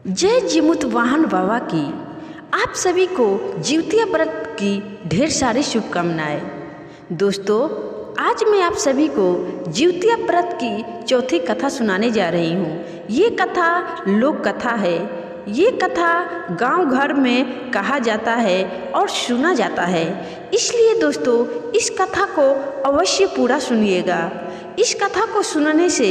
जय जिमुत वाहन बाबा की आप सभी को जिउतिया व्रत की ढेर सारी शुभकामनाएं। दोस्तों, आज मैं आप सभी को जिउतिया व्रत की चौथी कथा सुनाने जा रही हूँ। ये कथा लोक कथा है। ये कथा गांव घर में कहा जाता है और सुना जाता है, इसलिए दोस्तों इस कथा को अवश्य पूरा सुनिएगा। इस कथा को सुनने से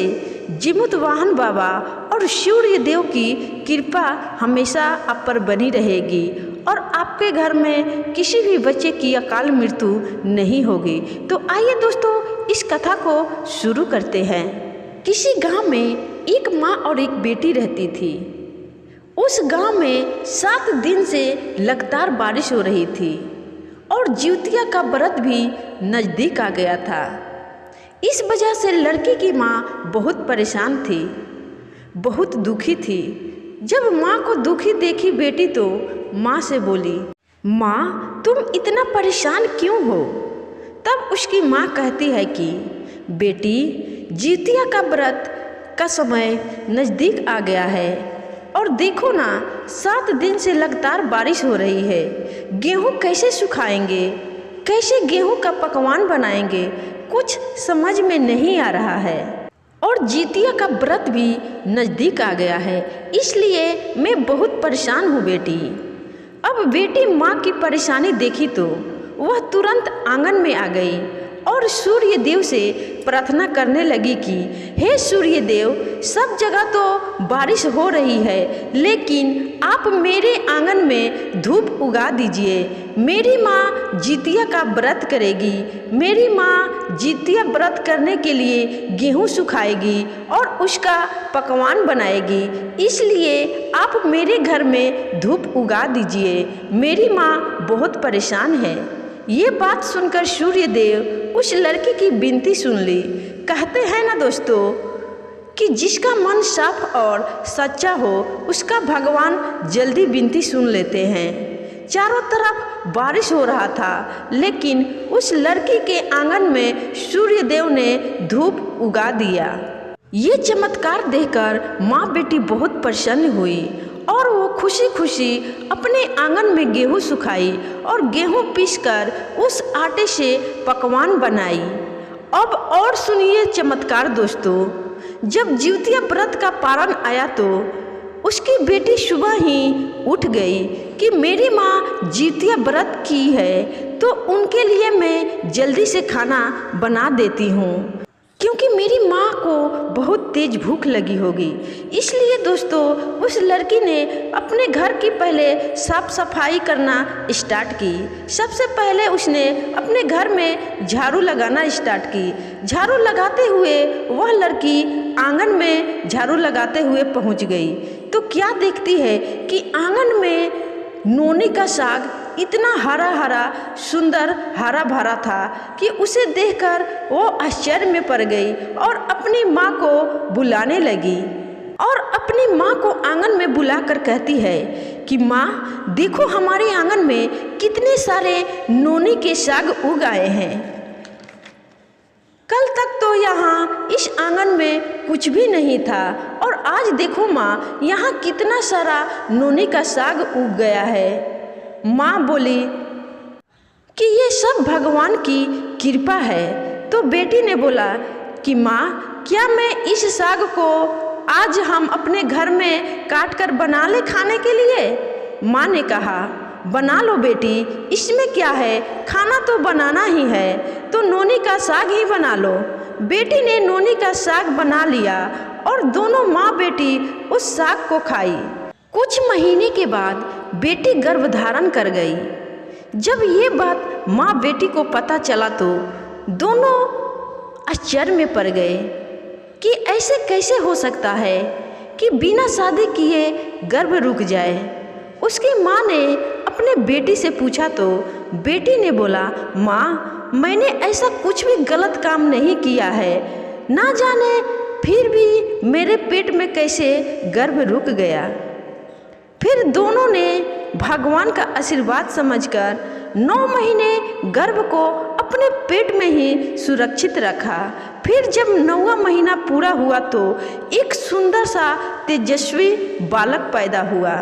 जिमुत वाहन बाबा और सूर्य देव की कृपा हमेशा आप पर बनी रहेगी और आपके घर में किसी भी बच्चे की अकाल मृत्यु नहीं होगी। तो आइए दोस्तों इस कथा को शुरू करते हैं। किसी गांव में एक माँ और एक बेटी रहती थी। उस गांव में 7 दिन से लगातार बारिश हो रही थी और जिउतिया का व्रत भी नज़दीक आ गया था। इस वजह से लड़की की माँ बहुत परेशान थी, बहुत दुखी थी। जब माँ को दुखी देखी बेटी तो माँ से बोली, माँ तुम इतना परेशान क्यों हो? तब उसकी माँ कहती है कि बेटी, जिउतिया का व्रत का समय नज़दीक आ गया है और देखो ना 7 दिन से लगातार बारिश हो रही है। गेहूँ कैसे सुखाएंगे, कैसे गेहूँ का पकवान बनाएंगे, कुछ समझ में नहीं आ रहा है और जिउतिया का व्रत भी नज़दीक आ गया है, इसलिए मैं बहुत परेशान हूँ बेटी। अब बेटी माँ की परेशानी देखी तो वह तुरंत आंगन में आ गई और सूर्य देव से प्रार्थना करने लगी कि हे सूर्य देव, सब जगह तो बारिश हो रही है, लेकिन आप मेरे आंगन में धूप उगा दीजिए। मेरी माँ जिउतिया का व्रत करेगी। मेरी माँ जिउतिया व्रत करने के लिए गेहूँ सुखाएगी और उसका पकवान बनाएगी, इसलिए आप मेरे घर में धूप उगा दीजिए। मेरी माँ बहुत परेशान है। ये बात सुनकर सूर्य देव उस लड़की की विनती सुन ली। कहते हैं ना दोस्तों कि जिसका मन साफ और सच्चा हो उसका भगवान जल्दी विनती सुन लेते हैं। चारों तरफ बारिश हो रहा था, लेकिन उस लड़की के आंगन में सूर्य देव ने धूप उगा दिया। ये चमत्कार देखकर माँ बेटी बहुत प्रसन्न हुई और वो खुशी खुशी अपने आंगन में गेहूँ सुखाई और गेहूँ पीसकर उस आटे से पकवान बनाई। अब और सुनिए चमत्कार दोस्तों। जब जिउतिया व्रत का पारण आया तो उसकी बेटी सुबह ही उठ गई कि मेरी माँ जिउतिया व्रत की है तो उनके लिए मैं जल्दी से खाना बना देती हूँ, क्योंकि मेरी माँ को बहुत तेज भूख लगी होगी। इसलिए दोस्तों उस लड़की ने अपने घर की पहले साफ सफाई करना स्टार्ट की। सबसे पहले उसने अपने घर में झाड़ू लगाना स्टार्ट की। झाड़ू लगाते हुए वह लड़की आंगन में झाड़ू लगाते हुए पहुँच गई तो क्या देखती है कि आंगन में नोनी का साग इतना हरा हरा सुंदर हरा भरा था कि उसे देखकर वो आश्चर्य में पड़ गई और अपनी माँ को बुलाने लगी और अपनी माँ को आंगन में बुलाकर कहती है कि माँ देखो हमारे आंगन में कितने सारे नोनी के साग उग आए हैं। कल तक तो यहाँ इस आंगन में कुछ भी नहीं था और आज देखो माँ यहाँ कितना सारा नोनी का साग उग गया है। माँ बोली कि ये सब भगवान की कृपा है। तो बेटी ने बोला कि माँ क्या मैं इस साग को आज हम अपने घर में काट कर बना ले खाने के लिए? माँ ने कहा बना लो बेटी, इसमें क्या है, खाना तो बनाना ही है, तो नोनी का साग ही बना लो। बेटी ने नोनी का साग बना लिया और दोनों माँ बेटी उस साग को खाई। कुछ महीने के बाद बेटी गर्भधारण कर गई। जब ये बात माँ बेटी को पता चला तो दोनों आश्चर्य में पड़ गए कि ऐसे कैसे हो सकता है कि बिना शादी किए गर्भ रुक जाए। उसकी माँ ने अपने बेटी से पूछा तो बेटी ने बोला, माँ मैंने ऐसा कुछ भी गलत काम नहीं किया है, ना जाने फिर भी मेरे पेट में कैसे गर्भ रुक गया। फिर दोनों ने भगवान का आशीर्वाद समझकर 9 महीने गर्भ को अपने पेट में ही सुरक्षित रखा। फिर जब 9वां महीना पूरा हुआ तो एक सुंदर सा तेजस्वी बालक पैदा हुआ।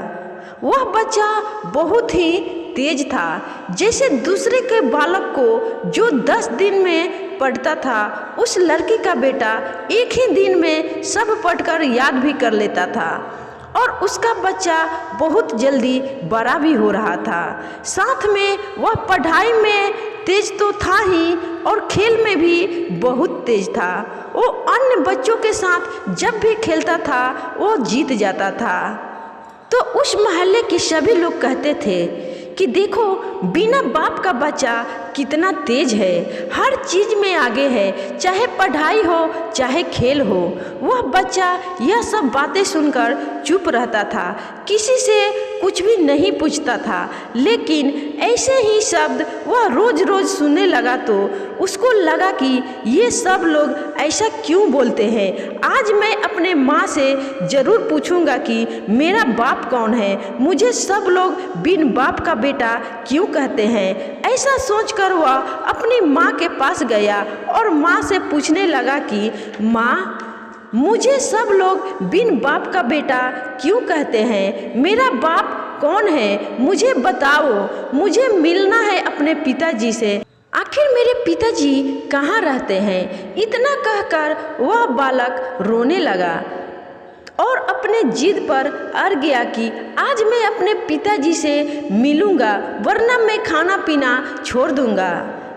वह बच्चा बहुत ही तेज था। जैसे दूसरे के बालक को जो 10 दिन में पढ़ता था, उस लड़की का बेटा एक ही दिन में सब पढ़कर याद भी कर लेता था और उसका बच्चा बहुत जल्दी बड़ा भी हो रहा था। साथ में वह पढ़ाई में तेज तो था ही और खेल में भी बहुत तेज था। वो अन्य बच्चों के साथ जब भी खेलता था वो जीत जाता था। तो उस मोहल्ले के सभी लोग कहते थे कि देखो बिना बाप का बच्चा कितना तेज है, हर चीज़ में आगे है, चाहे पढ़ाई हो चाहे खेल हो। वह बच्चा यह सब बातें सुनकर चुप रहता था, किसी से कुछ भी नहीं पूछता था। लेकिन ऐसे ही शब्द वह रोज़ रोज़ सुनने लगा तो उसको लगा कि ये सब लोग ऐसा क्यों बोलते हैं। आज मैं अपने माँ से ज़रूर पूछूंगा कि मेरा बाप कौन है, मुझे सब लोग बिन बाप का बेटा क्यों कहते हैं। ऐसा सोचकर वह अपनी माँ के पास गया और माँ से पूछने लगा कि माँ, मुझे सब लोग बिन बाप का बेटा क्यों कहते हैं, मेरा बाप कौन है, मुझे बताओ, मुझे मिलना है अपने पिताजी से। आखिर मेरे पिताजी कहाँ रहते हैं। इतना कहकर वह बालक रोने लगा और अपने जिद पर अड़ गया कि आज मैं अपने पिताजी से मिलूंगा, वरना मैं खाना पीना छोड़ दूंगा।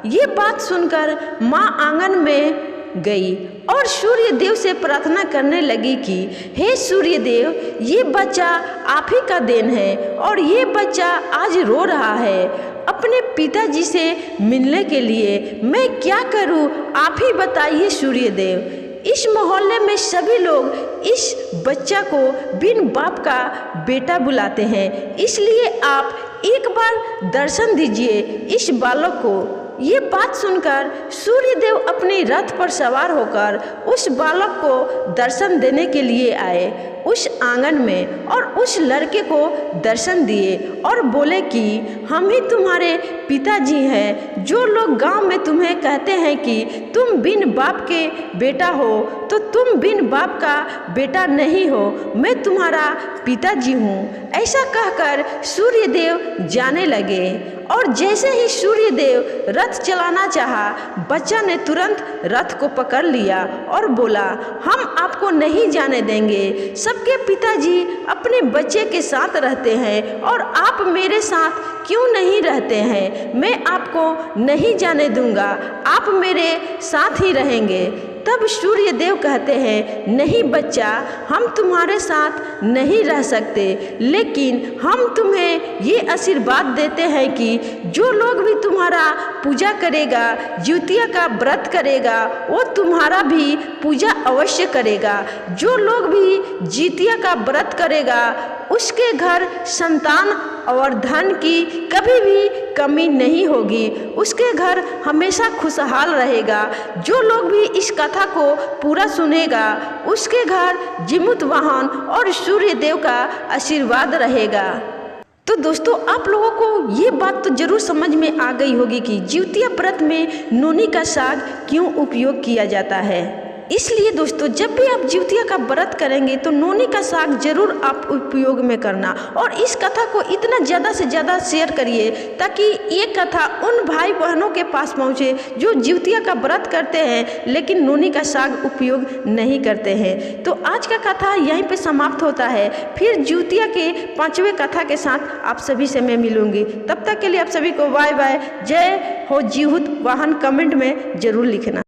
ये बात सुनकर माँ आंगन में गई और सूर्य देव से प्रार्थना करने लगी कि हे सूर्य देव, ये बच्चा आप ही का देन है और ये बच्चा आज रो रहा है अपने पिताजी से मिलने के लिए। मैं क्या करूं, आप ही बताइए सूर्य देव। इस मोहल्ले में सभी लोग इस बच्चा को बिन बाप का बेटा बुलाते हैं, इसलिए आप एक बार दर्शन दीजिए इस बालक को। ये बात सुनकर सूर्यदेव अपने रथ पर सवार होकर उस बालक को दर्शन देने के लिए आए उस आंगन में और उस लड़के को दर्शन दिए और बोले कि हम ही तुम्हारे पिताजी हैं। जो लोग गांव में तुम्हें कहते हैं कि तुम बिन बाप के बेटा हो, तो तुम बिन बाप का बेटा नहीं हो, मैं तुम्हारा पिताजी हूँ। ऐसा कहकर सूर्यदेव जाने लगे और जैसे ही सूर्यदेव रथ चलाना चाहा, बच्चा ने तुरंत रथ को पकड़ लिया और बोला, हम आपको नहीं जाने देंगे। सबके पिताजी अपने बच्चे के साथ रहते हैं और आप मेरे साथ क्यों नहीं रहते हैं। मैं आपको नहीं जाने दूंगा, आप मेरे साथ ही रहेंगे। तब सूर्यदेव कहते हैं, नहीं बच्चा, हम तुम्हारे साथ नहीं रह सकते, लेकिन हम तुम्हें ये आशीर्वाद देते हैं कि जो लोग भी तुम्हारा पूजा करेगा, जिउतिया का व्रत करेगा, वो तुम्हारा भी पूजा अवश्य करेगा। जो लोग भी जिउतिया का व्रत करेगा, उसके घर संतान और धन की कभी भी कमी नहीं होगी, उसके घर हमेशा खुशहाल रहेगा। जो लोग भी इस कथा को पूरा सुनेगा, उसके घर जीमूत वाहन और सूर्य देव का आशीर्वाद रहेगा। तो दोस्तों, आप लोगों को ये बात तो जरूर समझ में आ गई होगी कि जिउतिया व्रत में नोनी का साग क्यों उपयोग किया जाता है। इसलिए दोस्तों, जब भी आप जिउतिया का व्रत करेंगे तो नोनी का साग जरूर आप उपयोग में करना और इस कथा को इतना ज़्यादा से ज़्यादा शेयर करिए ताकि ये कथा उन भाई बहनों के पास पहुँचे जो जिउतिया का व्रत करते हैं लेकिन नोनी का साग उपयोग नहीं करते हैं। तो आज का कथा यहीं पे समाप्त होता है। फिर जिउतिया के 5वें कथा के साथ आप सभी से मैं मिलूंगी। तब तक के लिए आप सभी को बाय बाय। जय हो जिउत वाहन कमेंट में ज़रूर लिखना।